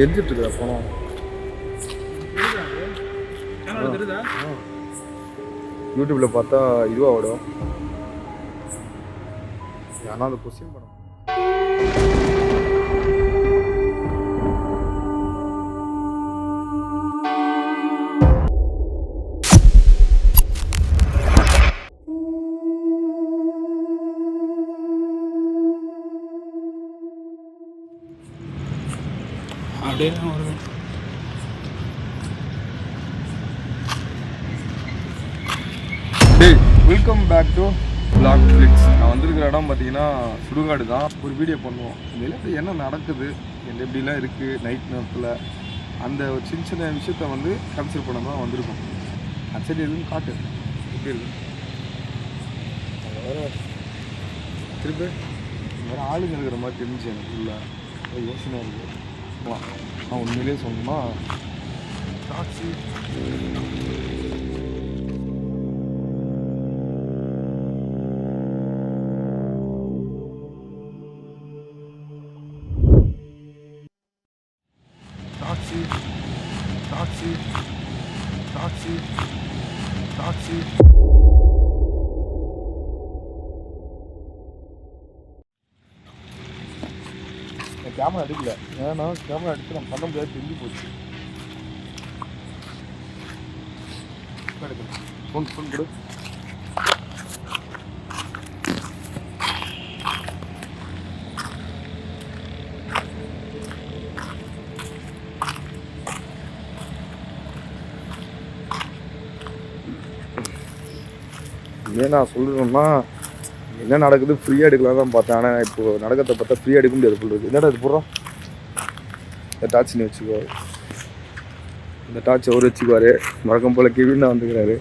எரிஞ்சிட்டு இருக்கா பணம். யூடியூப்ல பார்த்தா இதுவா ஓடும். ஆனால் அந்த கொஸ்டின் படம் அப்படியே வருது. Welcome back to Black Flix. நான் வந்திருக்கிற இடம் பார்த்தீங்கன்னா சுடுகாடு தான். ஒரு வீடியோ பண்ணுவோம். இந்த இடத்துல என்ன நடக்குது, என்ன எப்படிலாம் இருக்குது நைட் நேரத்தில், அந்த ஒரு சின்ன சின்ன விஷயத்த வந்து கன்சிடர் பண்ண தான் வந்திருக்கோம். அது சரி எதுவும் காட்டு எப்படி இருக்கு. வேறு திருப்பி வேறு ஆளுங்க இருக்கிற மாதிரி தெரிஞ்சு எனக்கு இல்லை யோசனையாக இருக்குது. நான் உண்மையிலே சொன்னோம்னா taxi taxi taxi taxi taxi camera எடுக்கல. ஏன்னா கேமரா எடுத்து நம்ம பண்ண முடியாது, தெரிஞ்சு போச்சு. ஃபோன் ஃபோன் கொடு. ஏன் நான் சொல்லணும்னா என்ன நடக்குது ஃப்ரீயாக எடுக்கலாம் தான் பார்த்தேன். ஆனால் இப்போது நடக்கிறத பார்த்தா ஃப்ரீயாக எடுக்க முடியாது சொல்கிறது. என்னடா இது போடுறோம். இந்த டார்ச் நீ வச்சுக்கோ. இந்த டார்ச் அவர் வச்சுக்குவார். வழக்கம் போல் கெவின் தான் வந்துக்கிறாரு.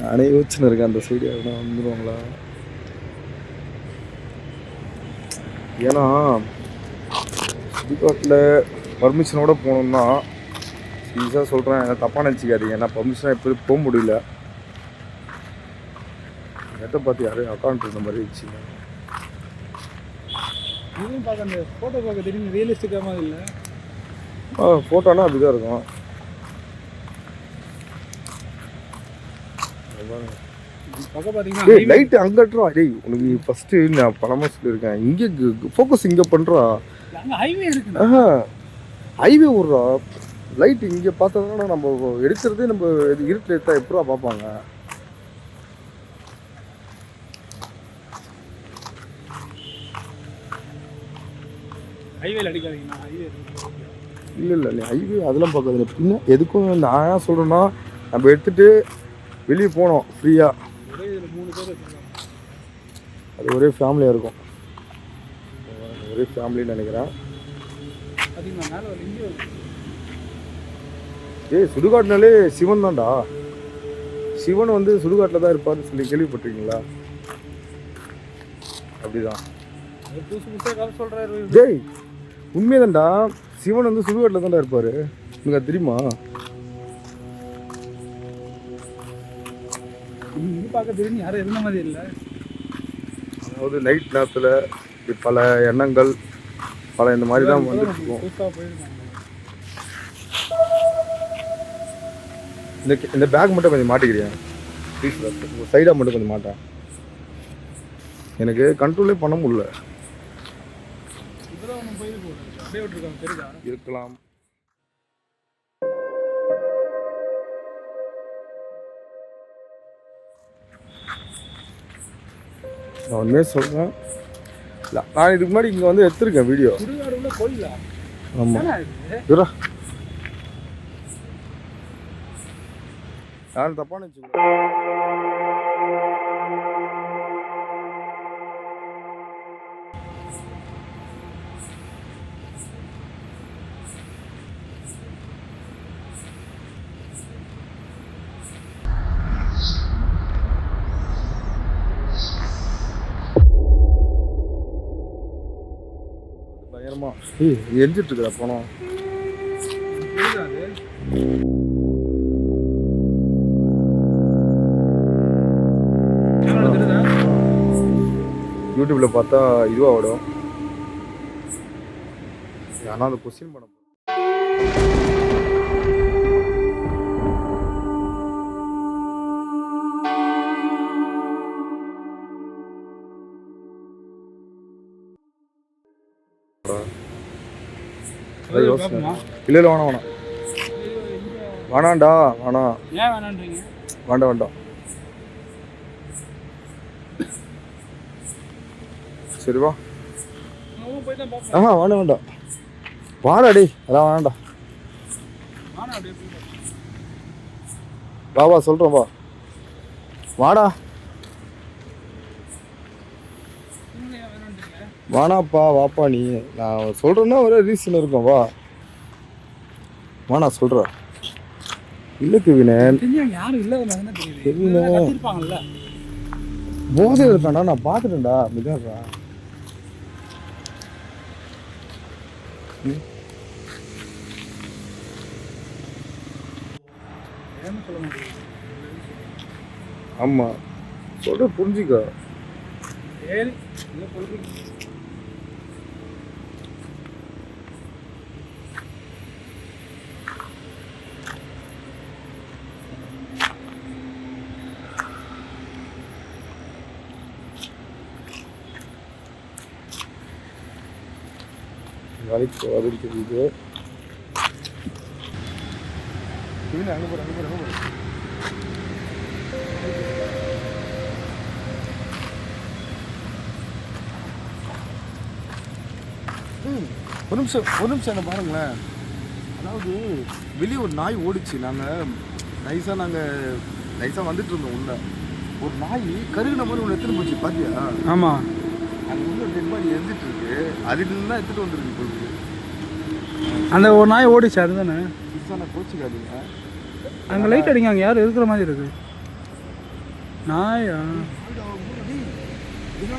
நானே யோசிச்சுன்னு இருக்கேன் அந்த சைடு எதுனா வந்துடுவாங்களா. ஏன்னா சுடுகாட்டில் பர்மிஷனோடு போகணுன்னா ஈஸியாக சொல்கிறேன், என்ன தப்பாக நினச்சிக்காதீங்க. ஏன்னா பர்மிஷனாக எப்படி போக முடியல. எதை பார்த்து யாரும் அக்கௌண்ட் இருந்த மாதிரி வச்சுங்க. இதுவும் பார்க்க அந்த ஃபோட்டோ பார்க்க தெரியும், ரியலிஸ்டிக்காக இல்லை. ஃபோட்டோனா அப்படிதான் இருக்கும். பக்கம் பார்த்தீங்கன்னா லைட்டு அங்கட்டுறா. டேய் உனக்கு ஃபஸ்ட்டு நான் பணமாக சொல்லியிருக்கேன். இங்கே ஃபோக்கஸ் இங்கே பண்ணுறா. ஹைவே இருக்கு. ஹைவே விட்றா. லைட் இங்கே பார்த்தோன்னா நம்ம எடுக்கிறதே நம்ம இருட்டில் எடுத்தால் எப்படா பார்ப்பாங்க. ஹைவேல அடிக்காதீங்கண்ணா. ஹைவே இல்லை ஹைவே அதெல்லாம் பார்க்காது. பின்ன எதுக்கும் நான் ஏன் சொல்கிறேன்னா நம்ம எடுத்துகிட்டு வெளியே போனோம் ஃப்ரீயாக. அது ஒரே ஃபேமிலியாக இருக்கும். ஒரே ஃபேமிலின்னு நினைக்கிறேன். சுடுகாட்டுனாலே சிவன் தான்டா. சிவன் வந்து சுடுகாட்டில் தான் இருப்பார்னு சொல்லி கேள்விப்பட்டிருக்கீங்களா? அப்படிதான். டேய் உண்மைதான்டா. சிவன் வந்து சுடுகாட்டில் தான்டா இருப்பார். உங்களுக்கு அது தெரியுமா? பார்க்க தெரியும், யாரும் இருந்த மாதிரி இல்லை. அதாவது நைட் நேரத்தில் பல எண்ணங்கள் பல இந்த மாதிரி தான் வந்துருக்கும். இந்த பேக் மட்டும் கொஞ்சம் மாட்டிக்கிறியா ப்ளீஸ்? சைடாக மட்டும் கொஞ்சம் மாட்டேன். எனக்கு கண்ட்ரோலே பண்ண முடியல. இருக்கலாம். நான் உண்மையே சொல்கிறேன். இல்லை நான் இதுக்கு முன்னாடி இங்கே வந்து எடுத்துருக்கேன் வீடியோ. ஆமாம் இதுரா யாரும் தப்பான வச்சுக்கோ. பயங்கரமா எரிஞ்சிட்டு இருக்கிற பணம். யூடியூப்ல பார்த்தா இதுவா ஓடும். ஆனால் அந்த கொஸ்டின் பண்ண பார்ப்போமா? இல்லை இல்லை வேணாம் வேணாம் வேணாண்டா வேணாம் ஏன் வேணான்றீங்க? வேண்டாம் வேண்டாம் சரி வா. போய் தான் பார்ப்போம். வேண்டாம் வேண்டாம் வாடா டே அதான் வேண்டாம் நானும் அப்படியே போய் வா சொல்கிறேன் வா வாடா ஏன் வேணான்றீங்க? வானாப்பா வாப்பா நீ நான் சொல்கிறேன்னா ஒரே ரீசன் இருக்கும் வா நான் சொல்கிறேன் இல்லை கிவினே தெரிஞ்சாங்க யாரும் இல்லாத என்ன தெரியுது தெரியல. கத்திருப்பாங்கல்ல. போதை இருக்காண்டா நான் பார்த்துட்டேன்டா மிதாடுறா ஏன்னு சொல்ல முடியும். ஆமாம் சொல்கிற புரிஞ்சிக்கோ. சரி இல்லை சொல்றீங்க. வலிக்கு வலிக்குது அங்கே போகிற ஒரு நிமிஷம் என்ன பாருங்களேன். அதாவது வெளியே ஒரு நாய் ஓடிச்சு. நாங்கள் நைஸாக வந்துட்டு இருந்தோம் உள்ள. ஒரு நாய் கருகின மாதிரி ஒன்று எடுத்துகிட்டு போச்சு பார்த்தியா? ஆமாம், அங்கே உள்ள டெட் பாடி எழுதிட்டு இருக்கு. அதுலேருந்து தான் எடுத்துகிட்டு வந்துருக்கு போகுது. அந்த ஒரு நாய் ஓடிச்சு அதுதானே. புதுசாக கோச்சிக்காதீங்க. அங்கே லைட் அடிங்க, அங்கே யாரும் இருக்கிற மாதிரி இருக்கு. நாயா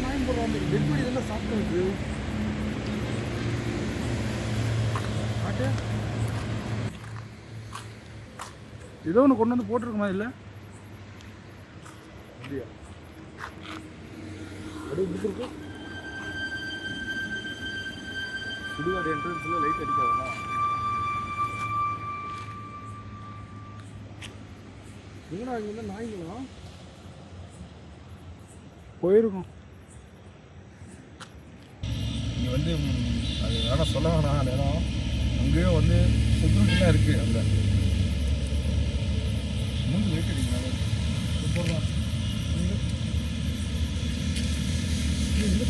நாயும் போடுறாங்க. டெட் பாடி இதெல்லாம் சாப்பிட்டு ஏதோ ஒன்று கொண்டு வந்து போட்டிருக்க மாதிரி இல்லை. அப்படியா? அப்படியே கொடுத்துருக்கு. சுடுகாடு என்ட்ரன்ஸில் லைட் அடிக்காதா? எங்கடா இங்கே வந்து நாய்ங்களா போயிருக்கும். இங்கே வந்து அது வேணால் சொல்ல வேணாம். அந்த இடம் அங்கேயே வந்து செக்யூரிட்டிலாம் இருக்குது. அந்த மூணு லைட் அடிக்கிறாங்க. போடலாம்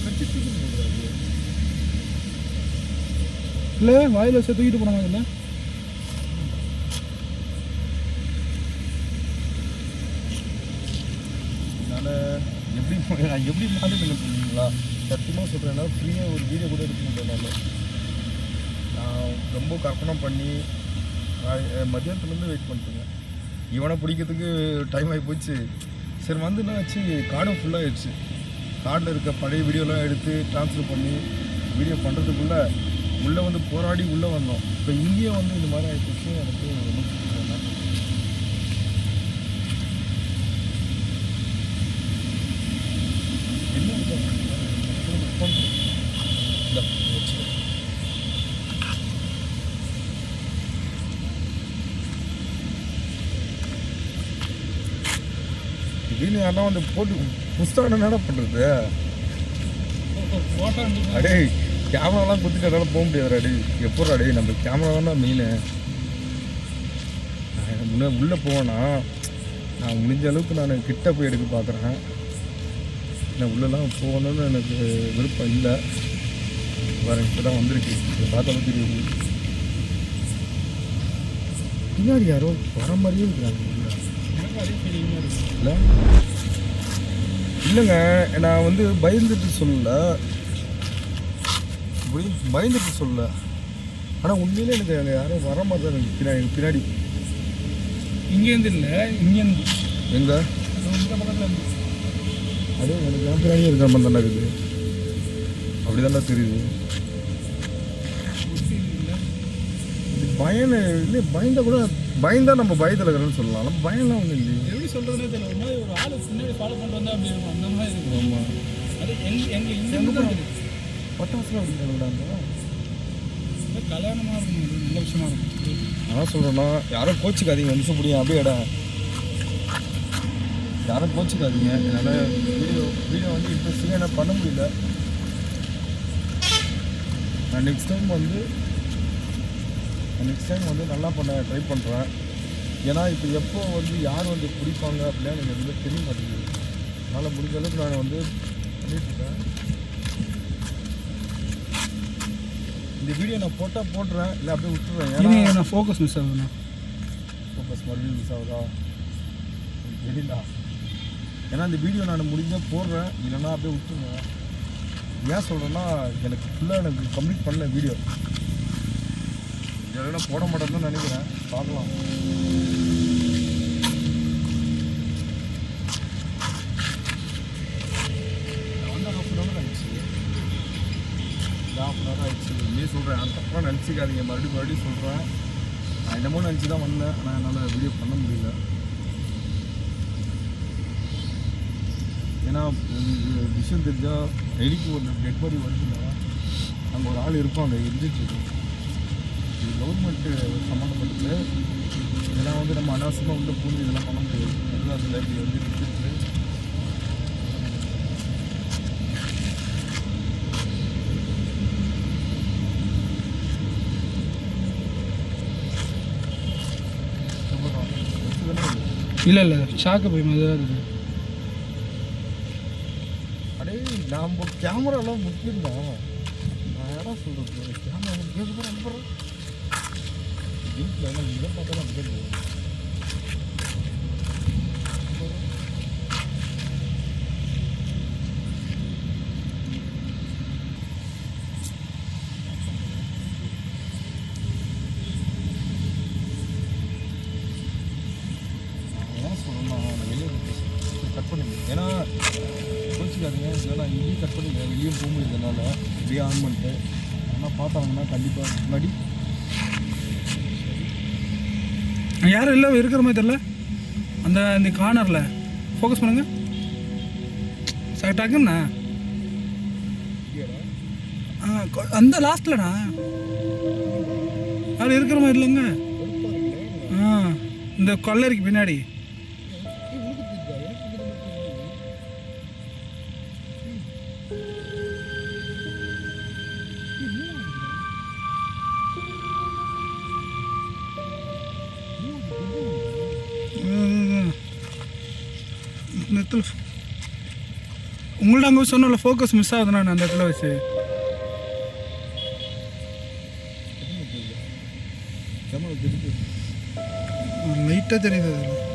கட்டி தூக்கி போடுறாரு. இல்லை வாயில் வச்சு தூக்கிட்டு போன மாதிரி இல்லை. நான் எப்படி மாட்டுன்னு சொன்னீங்களா? சத்தியமாக சொல்கிறேன்னா ஃப்ரீயாக ஒரு வீடியோ கூட எடுக்க முடியல. நான் ரொம்ப கற்பனை பண்ணி மதியானத்துலேருந்து வெயிட் பண்ணிட்டுருங்க. இவனை பிடிக்கிறதுக்கு டைம் ஆகி போச்சு. சரி வந்து என்ன ஆச்சு, கார்டும் ஃபுல்லாகிடுச்சு. கார்டில் இருக்க பழைய வீடியோலாம் எடுத்து ட்ரான்ஸ்ஃபர் பண்ணி வீடியோ பண்ணுறதுக்குள்ளே உள்ளே வந்து போராடி உள்ளே வந்தோம். இப்போ இங்கேயே வந்து இந்த மாதிரி ஆகிடுச்சு. எனக்கு ரொம்ப பிடிச்சிருந்தேன். திடீர்னு யாரெல்லாம் வந்து போட்டு புஸ்தகம் என்ன பண்ணுறது? அடே கேமராலாம் கொடுத்துட்டு அதெல்லாம் போக முடியாது. அடி எப்போ அடே நம்ம கேமரா தானே மெயின். நான் உள்ளே போவேன்னா நான் முடிஞ்ச அளவுக்கு நான் கிட்ட போய் எடுக்க பார்க்குறேன். நான் உள்ளெல்லாம் போகணுன்னு எனக்கு விருப்பம் இல்லை. வேறு இப்போ தான் வந்திருக்கு. இதை பார்த்தாலும் தெரியுது. பின்னாடி யாரோ வர மாதிரியே இருக்கிறாங்க. இல்லை இல்லைங்க, நான் வந்து பயந்துட்டு சொல்லலை. இப்படி பயந்துட்டு சொல்லலை. ஆனால் உண்மையிலே எனக்கு அங்கே யாரும் வர மாதிரி தான் எனக்கு பின்னாடி. இங்கேருந்து இல்லை, இங்கேருந்து எங்கே பக்கத்தில் இருந்து. அதே எனக்கு என் பின்னாடியே இருக்கிற மாதிரி தானே இருக்குது. அப்படி தானே தெரியுது. இது பயம் இல்லை. பயந்தா நம்ம பயத்தில் இருக்கிறோன்னு சொல்லலாம். நம்ம பயம்லாம் ஒன்றும் இல்லையே. எப்படி சொல்கிறதுனே தெரியல. ஒரு மாதிரி ஒரு ஆள் பின்னாடி ஃபாலோ பண்ணிட்டு வந்தால் அப்படி இருக்கும். அந்த மாதிரி இருக்கும். ஆமாம். அது எங்கே இங்கே தான் இருக்குது. பட்டாசுலாம் அப்படி விடாங்க. கல்யாணமாக இருக்கும், அது நல்ல விஷயமா இருக்கும். நான் சொல்கிறேன்னா யாரும் கோச்சிக்காதீங்க, நிமிஷம் முடியும் அப்படியே இடம் யாரும் கோச்சிக்காதீங்க. என்னால் வீடியோ வந்து இன்ட்ரெஸ்டிங்காக என்ன பண்ண முடியல. நான் நெக்ஸ்ட் டைம் வந்து நல்லா பண்ண ட்ரை பண்ணுறேன். ஏன்னா இப்போ எப்போ வந்து யார் வந்து பிடிப்பாங்க அப்படின்னா எனக்கு எதுவுமே தெரிய மாட்டேங்குது. அதனால் முடிஞ்ச அளவுக்கு நான் வந்து பண்ணிட்டுருக்கேன். இந்த வீடியோ நான் போடுறேன், இல்லை அப்படியே விட்டுருவேன். ஏன்னா நான் ஃபோக்கஸ் மிஸ் ஆகுதுண்ணா. ஃபோக்கஸ் மறுபடியும் மிஸ் ஆகுதா தெரியல. ஏன்னா இந்த வீடியோ நான் முடிஞ்சால் போடுறேன், இல்லைன்னா அப்படியே விட்டுருவேன். ஏன் சொல்கிறேன்னா எனக்கு ஃபுல்லாக எனக்கு கம்ப்ளீட் பண்ணல வீடியோ. இதெல்லாம் போட மாட்டேன்னு தான் நினைக்கிறேன், பார்க்கலாம். வந்து ஹாஃப் அன் ஹவர் ஆயிடுச்சு. இன்னே சொல்கிறேன், அந்த தப்பாக நினச்சிக்காதீங்க. மறுபடியும் சொல்கிறேன், நான் என்னமோ நினச்சி தான் வந்தேன். ஆனால் என்னால் வீடியோ பண்ண முடியல. ஏன்னா விஷயம் தெரிஞ்சால் டெய்லிக்கு ஒரு டெட் பாடி வருதுன்னா அங்கே ஒரு ஆள் இருப்பாங்க, இருந்துட்டுருக்கோம். இது கவர்மெண்ட்டு சம்மந்தப்பட்டது. இதெல்லாம் வந்து நம்ம அனாவசியமாக உள்ள பூந்து இதெல்லாம் பண்ண முடியாது. அதுதான் அதில் இப்படி வந்து இருந்துட்டு இல்லை ஷாக்கு போய் மாதிரி தான் இருக்குது. அடே நம்ம கேமராலாம் முக்கியம் தான். நான் யாரா சொல்கிறது, கேமரா முக்கியம் நம்புறேன். வீட்டில் எல்லாம் இதை பார்த்தா தான் கேட்குது. கட் பண்ணுங்க, ஏன்னா கோச்சிக்காதீங்க. இல்லைனா இங்கேயும் கட் பண்ணிங்க, வெளியும் போக முடியுதுனால இப்படியே ஆன் பண்ணிட்டு ஆனால் பார்த்தாங்கன்னா கண்டிப்பாக முன்னாடி யாரும் இல்லை இருக்கிற மாதிரி தெரில. அந்த கார்னரில் ஃபோக்கஸ் பண்ணுங்க டக்குண்ணா. அந்த லாஸ்ட்லண்ணா யாரும் இருக்கிற மாதிரி இல்லைங்க. இந்த கொள்ளரிக்கு பின்னாடி உங்கள்ட்ட அங்கே சொன்னால ஃபோக்கஸ் மிஸ் ஆகுதுண்ணா. அந்த இடத்துல வச்சு லைட்டாக தெரியுது அதில்.